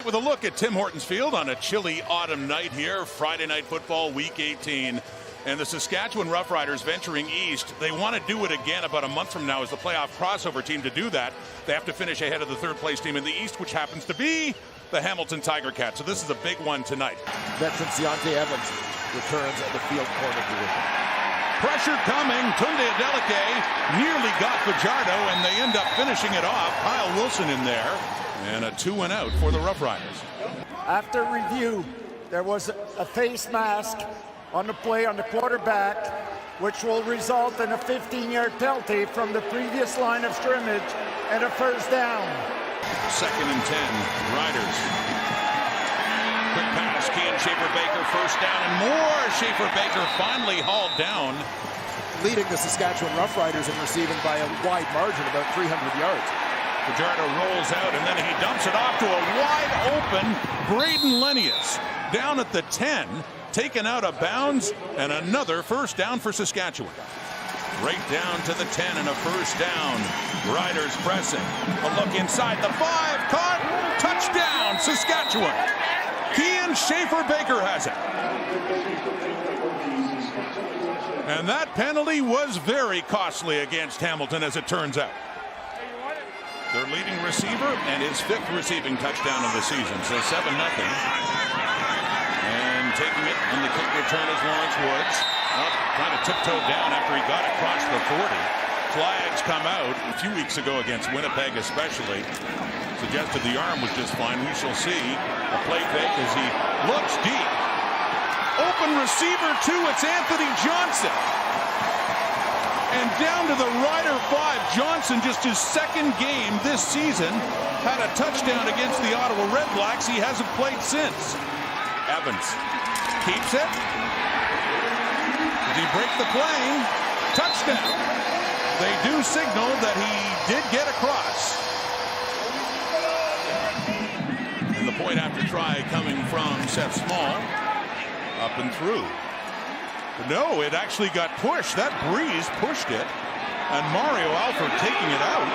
With a look at Tim Hortons Field on a chilly autumn night here, Friday Night Football, Week 18. And the Saskatchewan Roughriders venturing east. They want to do it again about a month from now as the playoff crossover team. To do that, they have to finish ahead of the third-place team in the east, which happens to be the Hamilton Tiger Cats. So this is a big one tonight. Veteran Deontay Evans returns at the field corner position. Pressure coming. Tunde Adeleke nearly got Fajardo, and they end up finishing it off. Kyle Wilson in there. And a 2-and-out for the Rough Riders. After review, there was a face mask on the play on the quarterback, which will result in a 15-yard penalty from the previous line of scrimmage and a first down. 2nd and 10, Riders. Quick pass, Kean Schaefer-Baker, first down and more. Schaefer-Baker finally hauled down. Leading the Saskatchewan Rough Riders in receiving by a wide margin, about 300 yards. Fajardo rolls out, and then he dumps it off to a wide-open Braden Lenius. Down at the 10, taken out of bounds, and another first down for Saskatchewan. Right down to the 10 and a first down. Riders pressing. A look inside the 5, caught, touchdown, Saskatchewan. Kean Schaefer-Baker has it. And that penalty was very costly against Hamilton, as it turns out. Their leading receiver and his 5th receiving touchdown of the season. So 7-0. And taking it on the kick return is Lawrence Woods. Trying to tiptoe down after he got across the 40. Flags come out a few weeks ago against Winnipeg especially. Suggested the arm was just fine. We shall see. A play fake as he looks deep. Open receiver too. It's Anthony Johnson. And down to the Rider 5, Johnson, just his 2nd game this season, had a touchdown against the Ottawa Redblacks. He hasn't played since. Evans keeps it. Did he break the plane? Touchdown. They do signal that he did get across. And the point after try coming from Seth Small. Up and through. No, it actually got pushed. That breeze pushed it. And Mario Alford taking it out.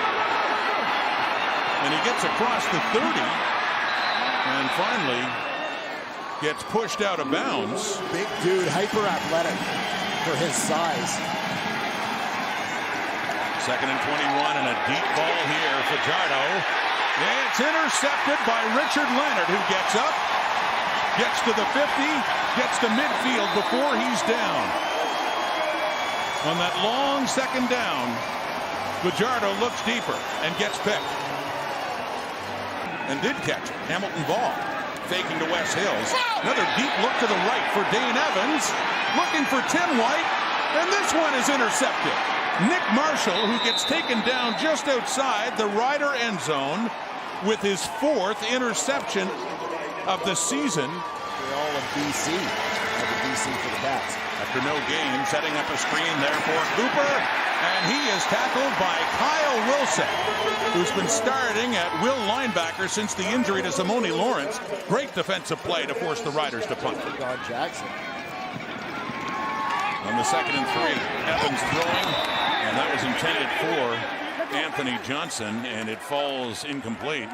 And he gets across the 30. And finally gets pushed out of bounds. Big dude, hyper athletic for his size. 2nd and 21 and a deep ball here. Fajardo. It's intercepted by Richard Leonard, who gets up. Gets to the 50, gets to midfield before he's down. On that long 2nd down, Fajardo looks deeper and gets picked. And did catch it. Hamilton ball. Faking to West Hills. Another deep look to the right for Dane Evans. Looking for Tim White. And this one is intercepted. Nick Marshall, who gets taken down just outside the Rider end zone with his 4th interception of the season. They're all of BC. The BC for the Cats. After no gain, setting up a screen there for Cooper. And he is tackled by Kyle Wilson, who's been starting at will linebacker since the injury to Simone Lawrence. Great defensive play to force the Riders to punt. Don Jackson. On the 2nd and 3, Evans throwing. And that was intended for Anthony Johnson, and it falls incomplete.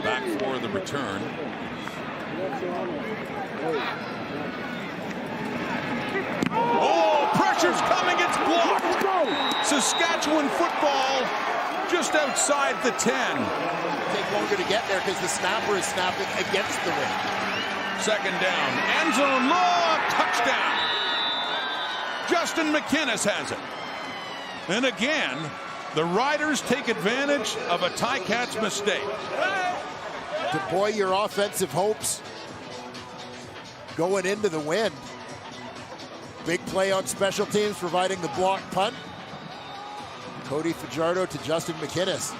Back for the return. Oh, pressure's coming, it's blocked. Saskatchewan football just outside the 10. Take longer to get there because the snapper is snapping against the rim. 2nd down, end zone look, touchdown. Justin McInnes has it. And again, the Riders take advantage of a Ticats mistake. To buoy your offensive hopes going into the wind. Big play on special teams, providing the block punt. Cody Fajardo to Justin McInnes.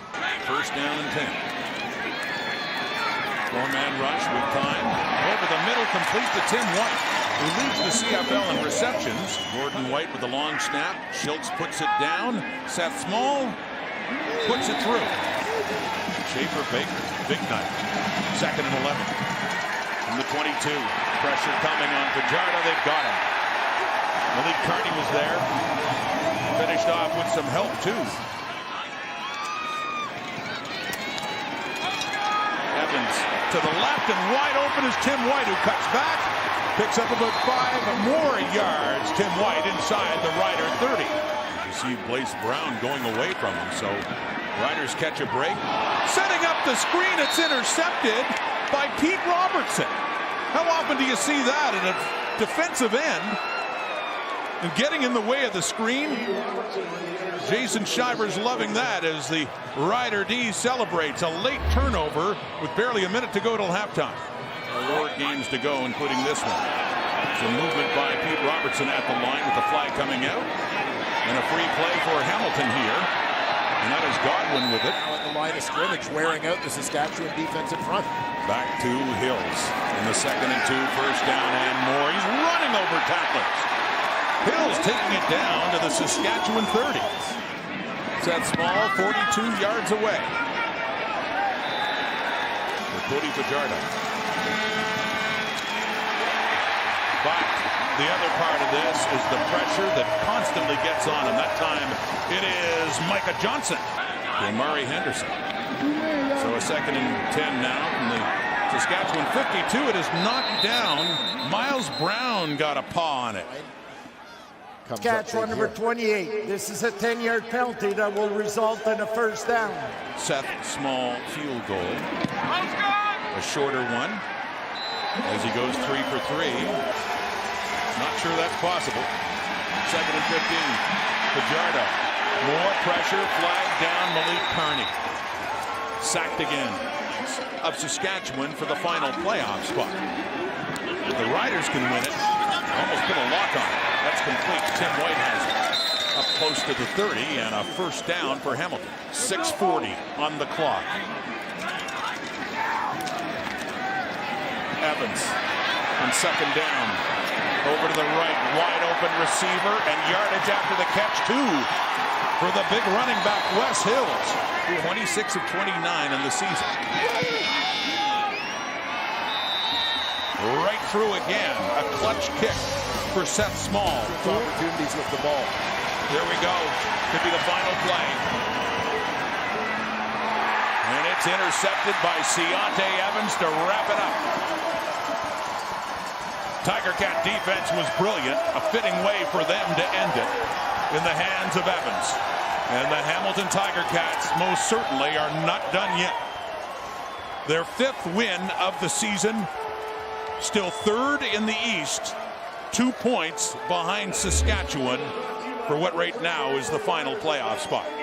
First down and 10. 4-man rush with time. Over the middle, complete to Tim White, who leads the CFL in receptions. Gordon White with a long snap. Schultz puts it down. Seth Small puts it through. Schaefer-Baker, big night. 2nd and 11. From the 22. Pressure coming on Fajardo. They've got him. Malik Carney was there. Finished off with some help, too. Evans to the left, and wide open is Tim White, who cuts back, picks up about 5 more yards. Tim White inside the Rider 30. You see Blaise Brown going away from him, so Riders catch a break. Setting up the screen, it's intercepted by Pete Robertson. How often do you see that in a defensive end? And getting in the way of the screen. Jason Shivers loving that as the Rider D celebrates a late turnover with barely a minute to go till halftime. 4 games to go, including this one. Some movement by Pete Robertson at the line with the flag coming out. And a free play for Hamilton here. And that is Godwin with it. Now at the line of scrimmage, wearing out the Saskatchewan defensive front. Back to Hills in the 2nd and 2, first down and more. He's running over tacklers. Hills taking it down to the Saskatchewan 30. Seth Small 42 yards away. For Cody Fajardo. But the other part of this is the pressure that constantly gets on him. That time it is Micah Johnson to Murray Henderson. So a 2nd and 10 now from the Saskatchewan 52. It is knocked down. Miles Brown got a paw on it. Saskatchewan number 28. This is a 10-yard penalty that will result in a first down. Seth Small field goal. A shorter one as he goes 3 for 3. Not sure that's possible. 2nd and 15. Fajardo. More pressure. Flag down. Malik Carney. Sacked again of Saskatchewan for the final playoff spot. The Riders can win it. Almost put a lock on it. That's complete. Tim White has it. Up close to the 30 and a first down for Hamilton. 6:40 on the clock. Evans on 2nd down. Over to the right. Wide open receiver and yardage after the catch too for the big running back Wes Hills. 26 of 29 in the season. Right through again. A clutch kick for Seth Small. Opportunities with the ball. There we go. Could be the final play. And it's intercepted by Ciante Evans to wrap it up. Tiger Cat defense was brilliant. A fitting way for them to end it in the hands of Evans. And the Hamilton Tiger Cats most certainly are not done yet. Their 5th win of the season. Still 3rd in the East, 2 points behind Saskatchewan for what right now is the final playoff spot.